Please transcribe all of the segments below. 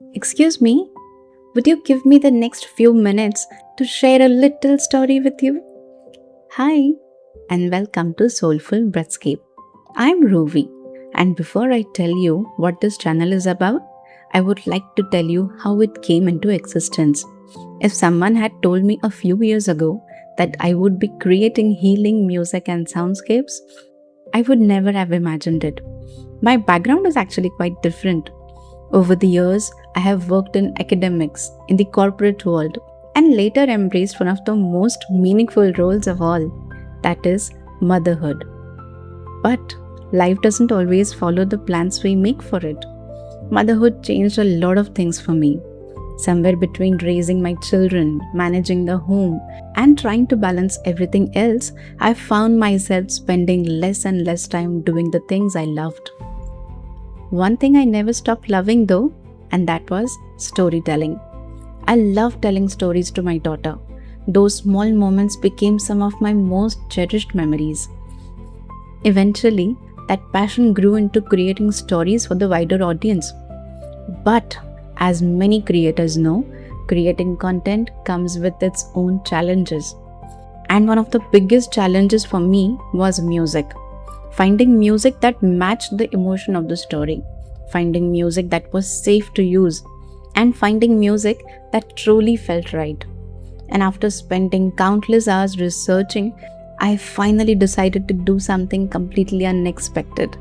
Excuse me, would you give me the next few minutes to share a little story with you? Hi, and welcome to Soulful Breathscape. I'm Ruvi, and before I tell you what this channel is about, I would like to tell you how it came into existence. If someone had told me a few years ago that I would be creating healing music and soundscapes, I would never have imagined it. My background is actually quite different. Over the years, I have worked in academics, in the corporate world, and later embraced one of the most meaningful roles of all, that is, motherhood. But life doesn't always follow the plans we make for it. Motherhood changed a lot of things for me. Somewhere between raising my children, managing the home, and trying to balance everything else, I found myself spending less and less time doing the things I loved. One thing I never stopped loving though, and that was storytelling. I love telling stories to my daughter. Those small moments became some of my most cherished memories. Eventually, that passion grew into creating stories for the wider audience. But as many creators know, creating content comes with its own challenges. And one of the biggest challenges for me was music. Finding music that matched the emotion of the story, finding music that was safe to use, and finding music that truly felt right. And after spending countless hours researching, I finally decided to do something completely unexpected.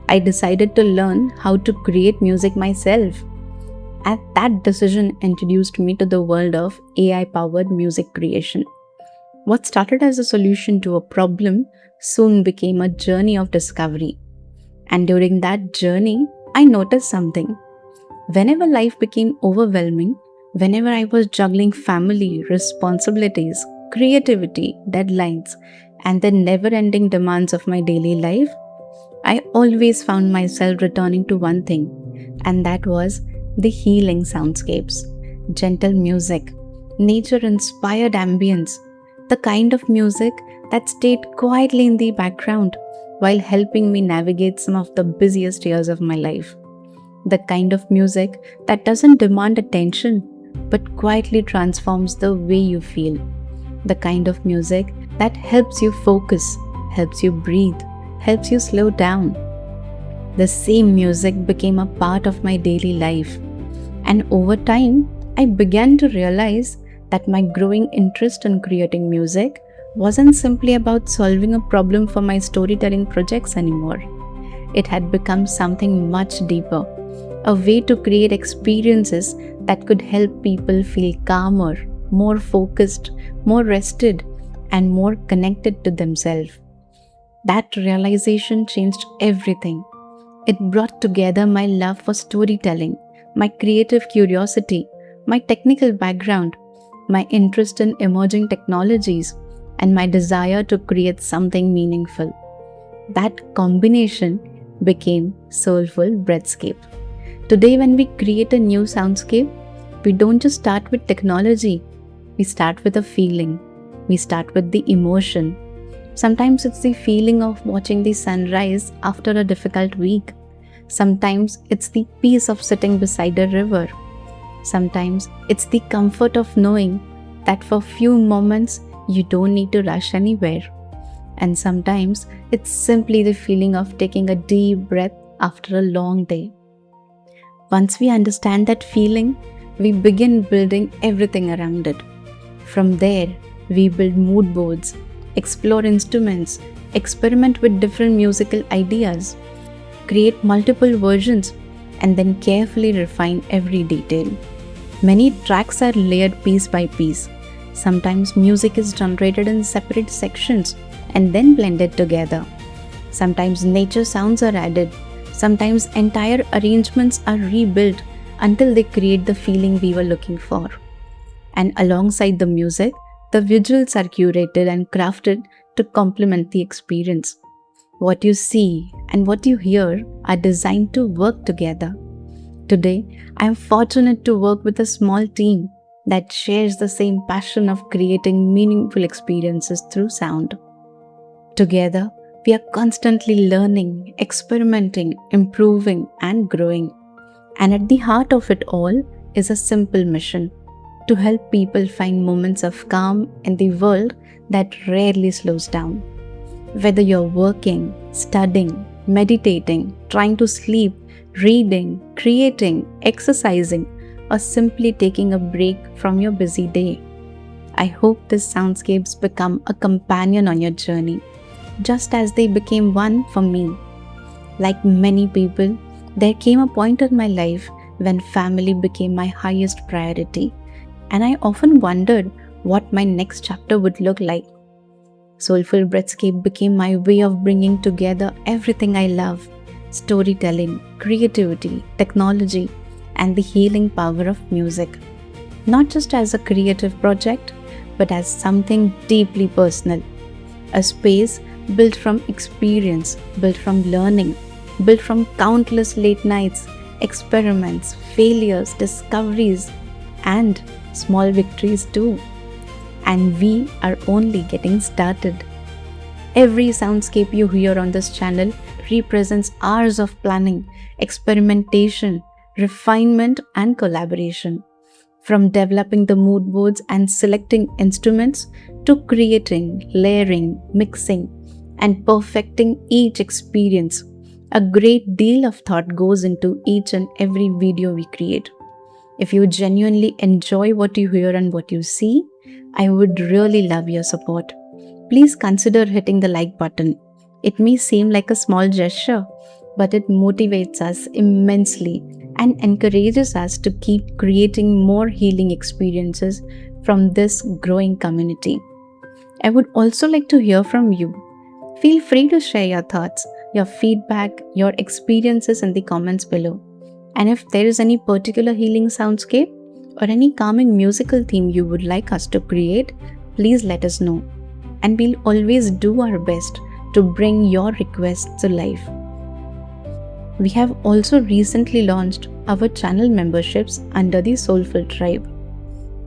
I decided to learn how to create music myself. And that decision introduced me to the world of AI-powered music creation. What started as a solution to a problem soon became a journey of discovery. And during that journey, I noticed something. Whenever life became overwhelming, whenever I was juggling family, responsibilities, creativity, deadlines, and the never ending demands of my daily life, I always found myself returning to one thing, and that was the healing soundscapes, gentle music, nature inspired ambience, the kind of music that stayed quietly in the background while helping me navigate some of the busiest years of my life. The kind of music that doesn't demand attention but quietly transforms the way you feel. The kind of music that helps you focus, helps you breathe, helps you slow down. The same music became a part of my daily life. And over time, I began to realize that my growing interest in creating music wasn't simply about solving a problem for my storytelling projects anymore. It had become something much deeper, a way to create experiences that could help people feel calmer, more focused, more rested, and more connected to themselves. That realization changed everything. It brought together my love for storytelling, my creative curiosity, my technical background, my interest in emerging technologies, and my desire to create something meaningful. That combination became Soulful Breathscape. Today, when we create a new soundscape, we don't just start with technology, we start with a feeling, we start with the emotion. Sometimes it's the feeling of watching the sunrise after a difficult week. Sometimes it's the peace of sitting beside a river. Sometimes it's the comfort of knowing that for few moments you don't need to rush anywhere. And sometimes it's simply the feeling of taking a deep breath after a long day. Once we understand that feeling, we begin building everything around it. From there, we build mood boards, explore instruments, experiment with different musical ideas, create multiple versions, and then carefully refine every detail. Many tracks are layered piece by piece. Sometimes music is generated in separate sections and then blended together. Sometimes nature sounds are added. Sometimes entire arrangements are rebuilt until they create the feeling we were looking for. And alongside the music, the visuals are curated and crafted to complement the experience. What you see and what you hear are designed to work together. Today, I am fortunate to work with a small team that shares the same passion of creating meaningful experiences through sound. Together, we are constantly learning, experimenting, improving, and growing. And at the heart of it all is a simple mission: to help people find moments of calm in the world that rarely slows down. Whether you're working, studying, meditating, trying to sleep, reading, creating, exercising, or simply taking a break from your busy day, I hope these soundscapes become a companion on your journey, just as they became one for me. Like many people, there came a point in my life when family became my highest priority, and I often wondered what my next chapter would look like. Soulful Breathscape became my way of bringing together everything I love: storytelling, creativity, technology, and the healing power of music. Not just as a creative project, but as something deeply personal. A space built from experience, built from learning, built from countless late nights, experiments, failures, discoveries, and small victories too. And we are only getting started. Every soundscape you hear on this channel represents hours of planning, experimentation, refinement, and collaboration. From developing the mood boards and selecting instruments to creating, layering, mixing, and perfecting each experience, a great deal of thought goes into each and every video we create. If you genuinely enjoy what you hear and what you see, I would really love your support. Please consider hitting the like button. It may seem like a small gesture, but it motivates us immensely and encourages us to keep creating more healing experiences from this growing community. I would also like to hear from you. Feel free to share your thoughts, your feedback, your experiences in the comments below. And if there is any particular healing soundscape or any calming musical theme you would like us to create, please let us know. And we'll always do our best to bring your requests to life. We have also recently launched our channel memberships under the Soulful Tribe.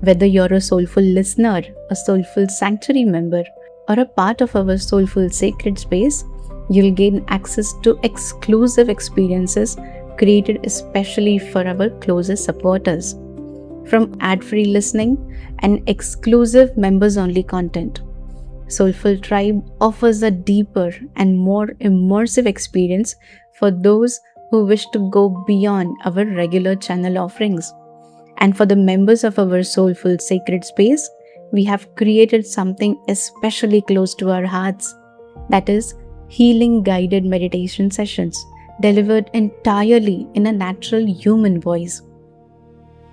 Whether you're a soulful listener, a soulful sanctuary member, or a part of our soulful sacred space, you'll gain access to exclusive experiences created especially for our closest supporters. From ad-free listening and exclusive members-only content, Soulful Tribe offers a deeper and more immersive experience for those who wish to go beyond our regular channel offerings. And for the members of our Soulful Sacred Space, we have created something especially close to our hearts. That is, healing guided meditation sessions delivered entirely in a natural human voice.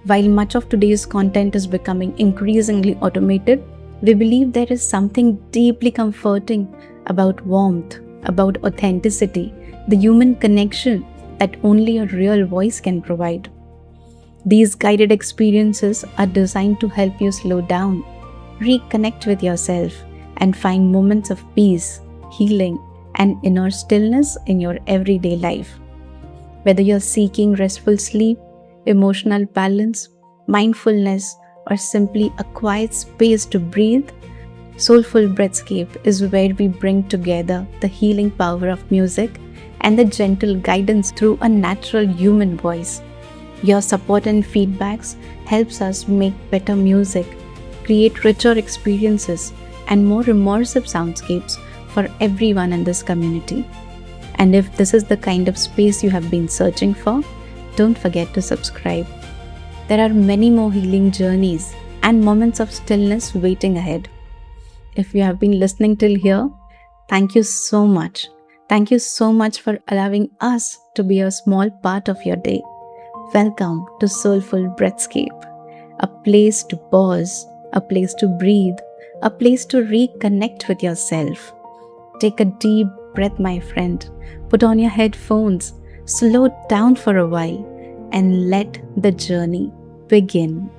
While much of today's content is becoming increasingly automated, we believe there is something deeply comforting about warmth, about authenticity, the human connection that only a real voice can provide. These guided experiences are designed to help you slow down, reconnect with yourself, and find moments of peace, healing, and inner stillness in your everyday life. Whether you're seeking restful sleep, emotional balance, mindfulness, or simply a quiet space to breathe, Soulful Breathscape is where we bring together the healing power of music and the gentle guidance through a natural human voice. Your support and feedbacks helps us make better music, create richer experiences, and more immersive soundscapes for everyone in this community. And if this is the kind of space you have been searching for, don't forget to subscribe. There are many more healing journeys and moments of stillness waiting ahead. If you have been listening till here, thank you so much. Thank you so much for allowing us to be a small part of your day. Welcome to Soulful Breathscape, a place to pause, a place to breathe, a place to reconnect with yourself. Take a deep breath, my friend. Put on your headphones, slow down for a while, and let the journey begin.